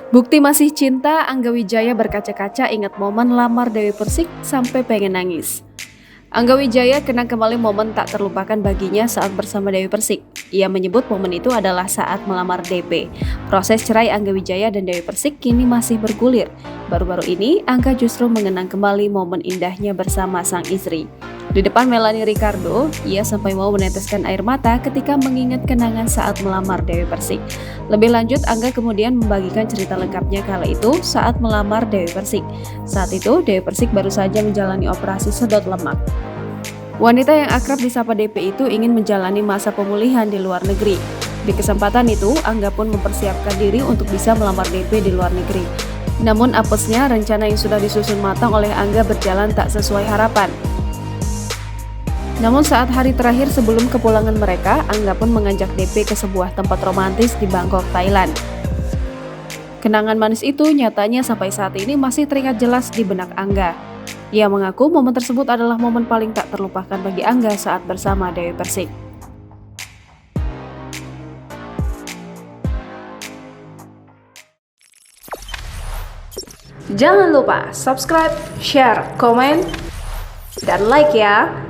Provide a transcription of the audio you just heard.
Bukti masih cinta, Angga Wijaya berkaca-kaca ingat momen lamar Dewi Persik sampai pengen nangis. Angga Wijaya kenang kembali momen tak terlupakan baginya saat bersama Dewi Persik. Ia menyebut momen itu adalah saat melamar DP. Proses cerai Angga Wijaya dan Dewi Persik kini masih bergulir. Baru-baru ini, Angga justru mengenang kembali momen indahnya bersama sang istri. Di depan Melanie Ricardo, ia sampai mau meneteskan air mata ketika mengingat kenangan saat melamar Dewi Persik. Lebih lanjut, Angga kemudian membagikan cerita lengkapnya kala itu saat melamar Dewi Persik. Saat itu, Dewi Persik baru saja menjalani operasi sedot lemak. Wanita yang akrab disapa DP itu ingin menjalani masa pemulihan di luar negeri. Di kesempatan itu, Angga pun mempersiapkan diri untuk bisa melamar DP di luar negeri. Namun apesnya, rencana yang sudah disusun matang oleh Angga berjalan tak sesuai harapan. Namun saat hari terakhir sebelum kepulangan mereka, Angga pun mengajak DP ke sebuah tempat romantis di Bangkok, Thailand. Kenangan manis itu nyatanya sampai saat ini masih teringat jelas di benak Angga. Ia mengaku momen tersebut adalah momen paling tak terlupakan bagi Angga saat bersama Dewi Persik. Jangan lupa subscribe, share, komen, dan like ya!